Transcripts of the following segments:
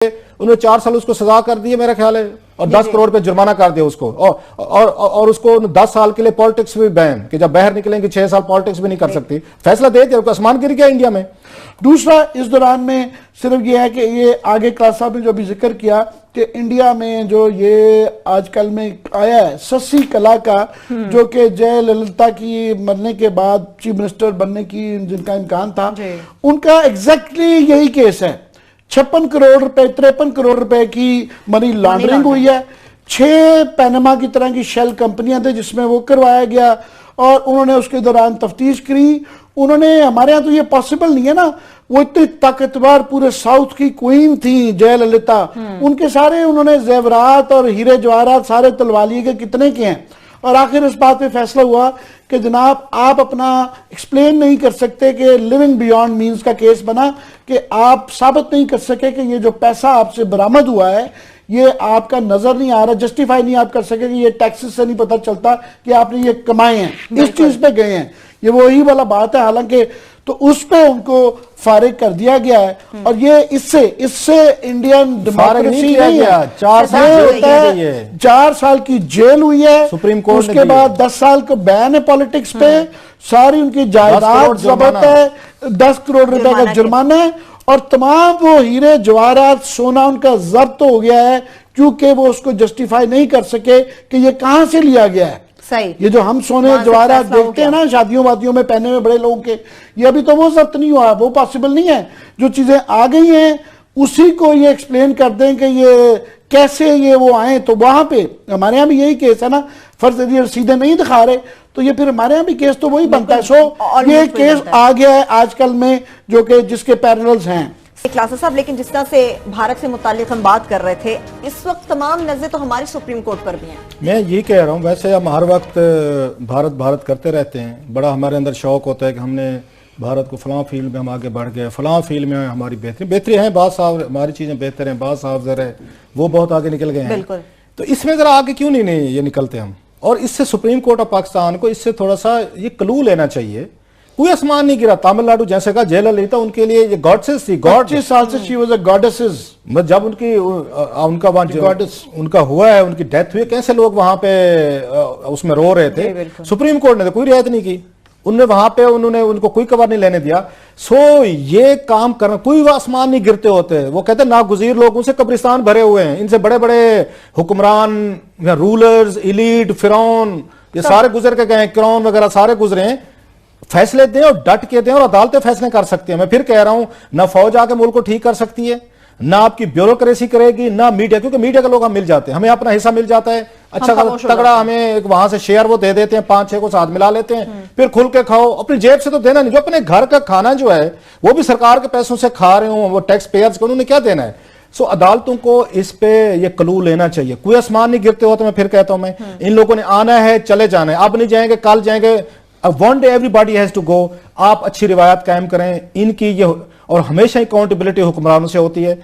उन्होंने 4 साल उसको सजा कर दी है मेरा ख्याल है, और 10 करोड़ पे जुर्माना कर दिया उसको, और उसको 10 साल के लिए पॉलिटिक्स भी बैन, कि जब बाहर निकलेंगे 6 साल पॉलिटिक्स भी नहीं कर सकती। फैसला दे दिया, आसमान गिर गया इंडिया में। दूसरा इस दौरान में सिर्फ ये है कि ये आगे क्लास साहब ने जो भी जिक्र किया कि इंडिया में जो ये आजकल में आया है सस्सी कला का, जो कि जयललिता की मरने के बाद चीफ मिनिस्टर बनने की जिनका इम्कान था, उनका एग्जैक्टली यही केस है। 56 करोड़ रुपए 53 करोड़ रुपए की मनी लॉन्ड्रिंग हुई है। 6 पैनामा की तरह की शेल कंपनियां थी जिसमें वो करवाया गया, और उन्होंने उसके दौरान तफ्तीश करी। उन्होंने, हमारे यहाँ तो ये पॉसिबल नहीं है ना, वो इतनी ताकतवर पूरे साउथ की क्वीन थी जयललिता, उनके सारे उन्होंने जेवरात और हीरे जवाहरात सारे तलवा लिए कि कितने के हैं, और आखिर इस बात पे फैसला हुआ कि जनाब आप अपना एक्सप्लेन नहीं कर सकते, कि लिविंग बियॉन्ड मींस का केस बना कि आप साबित नहीं कर सके कि ये जो पैसा आपसे बरामद हुआ है ये आपका नजर नहीं आ रहा, जस्टिफाई नहीं आप कर सके कि ये टैक्सेस से नहीं पता चलता कि आपने ये कमाए हैं, इस चीज पे गए हैं। ये वही वाला बात है, हालांकि तो उस पे उनको फारिग कर दिया गया है, और ये इससे इंडियन डेमोक्रेसी नहीं है। 4 साल की जेल हुई है सुप्रीम कोर्ट, उसके बाद 10 साल का बैन है पॉलिटिक्स पे, सारी उनकी जायदाद जब्त है, 10 करोड़ रुपए का जुर्माना है, और तमाम वो हीरे जवाहरात सोना उनका जब्त हो गया है, क्योंकि वो उसको जस्टिफाई नहीं कर सके कि ये कहां से लिया गया है। सही। ये जो हम सोने जवाहरात देखते हैं ना शादियों वादियों में पहने हुए बड़े लोगों के, ये अभी तो वो जब्त नहीं हुआ, वो पॉसिबल नहीं है। जो चीजें आ गई हैं उसी को ये एक्सप्लेन कर दें कि ये कैसे ये वो आए, तो वहां पे हमारे यहाँ भी यही केस है ना, फर्ज यदि रसीदें नहीं दिखा रहे तो ये फिर हमारे यहाँ भी केस तो वही बनता है। सो ये केस आ गया है आजकल में, जो कि जिसके पैरेलल्स हैं। क्लासा साहब, लेकिन जिस तरह से भारत से मुताल्लिक हम बात कर रहे थे, इस वक्त तमाम नजरें तो हमारी सुप्रीम कोर्ट पर भी हैं। मैं ये कह रहा हूँ, वैसे हम हर वक्त भारत भारत करते रहते हैं, बड़ा हमारे अंदर शौक होता है कि हमने भारत को फलां फील्ड में हम आगे बढ़ गए, फलां फील्ड में हमारी बेहतरी है, बात साहब हमारी चीजें बेहतर हैं, बात साहब जरा वो बहुत आगे निकल गए हैं, तो इसमें जरा आगे क्यों नहीं ये निकलते हम। और इससे सुप्रीम कोर्ट ऑफ पाकिस्तान को इससे थोड़ा सा ये क्लू लेना चाहिए। कोई आसमान नहीं गिरा। तमिलनाडु जैसे का जयललिता उनके लिए ये गॉडेसेस थी, 25 साल से शी वाज अ गॉडेसेस। जब उनकी उनका गॉडेस उनका हुआ है, उनकी डेथ हुई, कैसे लोग वहां पे उसमें रो रहे थे। सुप्रीम कोर्ट ने तो कोई रियायत नहीं की, उन्होंने वहां पे उन्होंने उनको कोई कवर नहीं लेने दिया। सो ये काम करना, कोई आसमान नहीं गिरते होते। वो कहते हैं नागुजीर लोगों से कब्रिस्तान भरे हुए हैं, इनसे बड़े बड़े हुक्मरान, रूलर्स, इलीट, फिरौन, ये सारे गुजर के गए, किरौन वगैरह सारे गुजरे हैं। फैसले दें और डट के दें, और अदालतें फैसले कर सकती हैं। मैं फिर कह रहा हूं, ना फौज आके मुल्क को ठीक कर सकती है, ना आपकी ब्यूरोक्रेसी करेगी, ना मीडिया, क्योंकि मीडिया के लोग हम मिल जाते हैं, हमें अपना हिस्सा मिल जाता है, अच्छा तगड़ा हमें वहां से शेयर वो दे देते हैं, 5-6 को साथ मिला लेते हैं, फिर खुल के खाओ। अपनी जेब से तो देना नहीं, जो अपने घर का खाना जो है वो भी सरकार के पैसों से खा रहे हो, वो टैक्स पेयर्स को, उन्होंने क्या देना है। सो अदालतों को इस पे ये क्लू लेना चाहिए। कोई आसमान नहीं गिरते हो, तो मैं फिर कहता हूं, मैं इन लोगों ने आना है, चले जाना है, अब नहीं जाएंगे, कल जाएंगे, one day everybody has to go. आप अच्छी रिवायत कायम करें इनकी, ये और हमेशा अकाउंटेबिलिटी हुक्मरानों से होती है।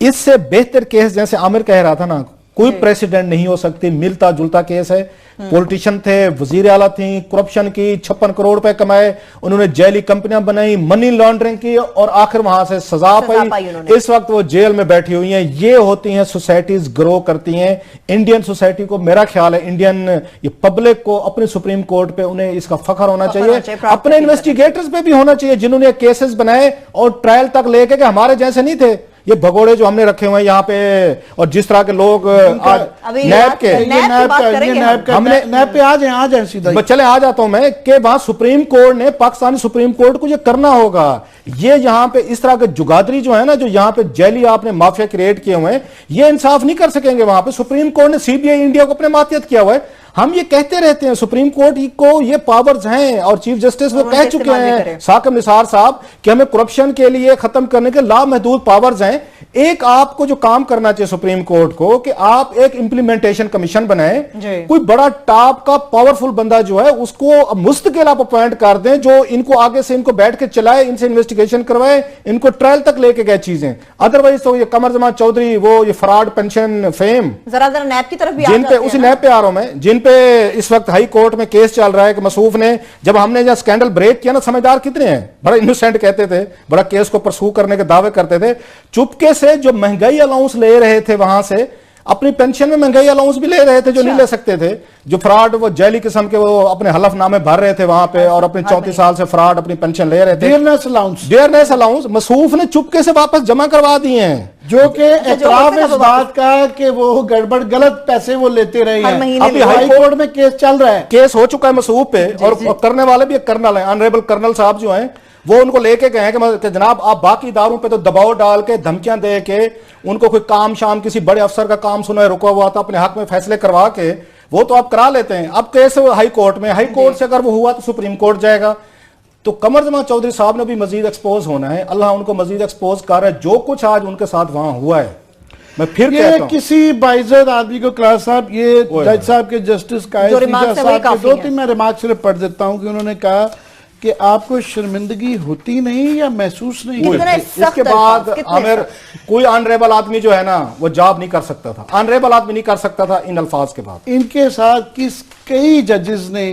इससे बेहतर केस, जैसे आमिर कह रहा था ना, कोई प्रेसिडेंट नहीं हो सकती, मिलता जुलता केस है। पॉलिटिशियन थे, वजीर आला थी, करप्शन की, 56 करोड़ रुपए कमाए, उन्होंने जेली कंपनियां बनाई, मनी लॉन्ड्रिंग की, और आखिर वहां से सजा पाई। इस वक्त वो जेल में बैठी हुई हैं। ये होती हैं सोसाइटीज, ग्रो करती हैं। इंडियन सोसाइटी को, मेरा ख्याल है इंडियन ये पब्लिक को अपने सुप्रीम कोर्ट पे उन्हें इसका फखर होना चाहिए, अपने इन्वेस्टिगेटर्स पे भी होना चाहिए जिन्होंने केसेस बनाए और ट्रायल तक लेके, हमारे जैसे नहीं थे ये भगोड़े जो हमने रखे हुए हैं यहाँ पे, और जिस तरह के लोग आज नैब पे आ जाए सीधा चले आ जाता हूं मैं, कि वहां सुप्रीम कोर्ट ने, पाकिस्तानी सुप्रीम कोर्ट को ये करना होगा। ये यहाँ पे इस तरह के जुगादरी जो है ना, जो यहाँ पे जेली आपने माफिया क्रिएट किए हुए हैं, ये इंसाफ नहीं कर सकेंगे वहां पे। सुप्रीम कोर्ट ने सीबीआई इंडिया को अपने मातियत किया हुआ है। हम ये कहते रहते हैं सुप्रीम कोर्ट को ये पावर्स हैं, और चीफ जस्टिस वो कह चुके हैं साकिब निसार साहब कि हमें करप्शन के लिए खत्म करने के लामहदूद पावर्स हैं। एक आपको जो काम करना चाहिए सुप्रीम कोर्ट को, कि आप एक इंप्लीमेंटेशन कमीशन बनाएं, कोई बड़ा टॉप का पावरफुल बंदा जो है उसको मुस्तकिल आप अपॉइंट कर दें, जो इनको आगे से इनको बैठ के चलाए, इनसे इन्वेस्टिगेशन करवाए, इनको ट्रायल तक लेके गए चीजें। अदरवाइज तो ये कमर जमान चौधरी, वो ये फ्रॉड पेंशन फेम, जरा नैब की तरफ भी जिन पे, उसी नैब पे आ रहा हूं मैं, जिन पे इस वक्त हाई कोर्ट में केस चल रहा है कि मसूफ ने, जब हमने जब स्कैंडल ब्रेक किया ना, समझदार कितने हैं, बड़ा इनोसेंट कहते थे, बड़ा केस को परसू करने के दावे करते थे, चुपके से जो महंगाई अलाउंस ले रहे थे वहां से, अपनी पेंशन में महंगाई अलाउंस भी ले रहे थे जो नहीं ले सकते थे, जो फ्रॉड वो जैली किस्म के वो अपने हलफनामे भर रहे थे वहां पे, और अपने 34 साल से फ्रॉड अपनी पेंशन ले रहे थे। डियरनेस अलाउंस मसूफ ने चुपके से वापस जमा करवा दिए हैं, जो कि एतराफ इस बात का कि वो गड़बड़ गलत पैसे वो लेते रहे हैं। अभी हाई कोर्ट में केस चल रहा है, केस हो चुका है मसूफ पे, और करने वाले भी एक कर्नल है, ऑनरेबल कर्नल साहब जो हैं, वो उनको लेके गए हैं कि जनाब आप बाकी इदारों पे तो दबाव डाल के धमकियां दे के उनको कोई काम शाम किसी बड़े अफसर का काम सुना रुका हुआ था, अपने हक में फैसले करवा के वो तो आप करा लेते हैं। अब केस हाई कोर्ट में, हाई कोर्ट से अगर वो हुआ तो सुप्रीम कोर्ट जाएगा। तो कमर जमान चौधरी साहब ने भी मजीद एक्सपोज होना है, अल्लाह उनको मजीद एक्सपोज कर रहा है, जो कुछ आज उनके साथ वहां हुआ है। मैं फिर कहता हूं, किसी बाइज्जत आदमी को क्लास साहब, ये जज साहब के जस्टिस का 2-3 मैं रिमार्क सिर्फ पढ़ देता हूं कि उन्होंने कहा कि आपको शर्मिंदगी होती नहीं या महसूस नहीं होती। इसके बाद आमिर कोई ऑनरेबल आदमी जो है ना वो जॉब नहीं कर सकता था, ऑनरेबल आदमी नहीं कर सकता था इन अल्फाज के बाद। इनके साथ कई जजेस ने,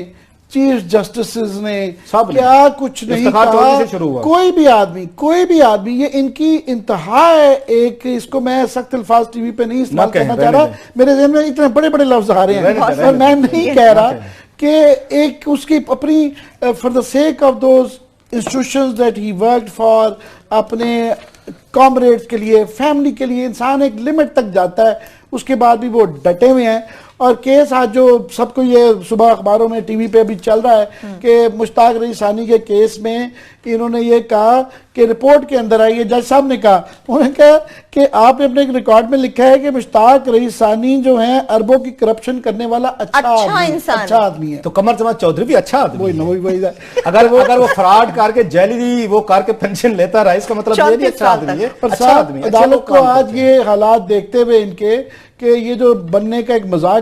चीफ जस्टिस ने सब क्या कुछ नहीं कहा, कोई भी आदमी ये इनकी इंतहा है। एक इसको मैं सख्त अल्फाज टीवी पे नहीं इस्तेमाल करना चाह रहा, मेरे ज़हन में इतने बड़े बड़े लफ्ज आ रहे हैं और मैं नहीं कह रहा कि एक उसकी अपनी for the sake of those institutions that he worked for, अपने कॉमरेड्स के लिए, फैमिली के लिए इंसान एक लिमिट तक जाता है, उसके बाद भी वो डटे हुए हैं। और केस आज जो सबको ये सुबह अखबारों में टीवी पे भी चल रहा है कि मुश्ताक रईसानी के केस में इन्होंने ये कहा कि रिपोर्ट के अंदर आई है, जज साहब ने कहा, उन्होंने कहा कि आपने अपने एक रिकॉर्ड में लिखा है कि मुश्ताक रईसानी जो है अरबों की करप्शन करने वाला अच्छा आदमी है। तो कमर जमान चौधरी भी अच्छा आदमी है। अगर वो फ्रॉड करके जेली वो करके पेंशन लेता रहा, इसका मतलब ये भी अच्छा आदमी है। अच्छा आदमी, अदालत को आज ये हालात देखते हुए इनके कि ये जो बनने का एक मजाक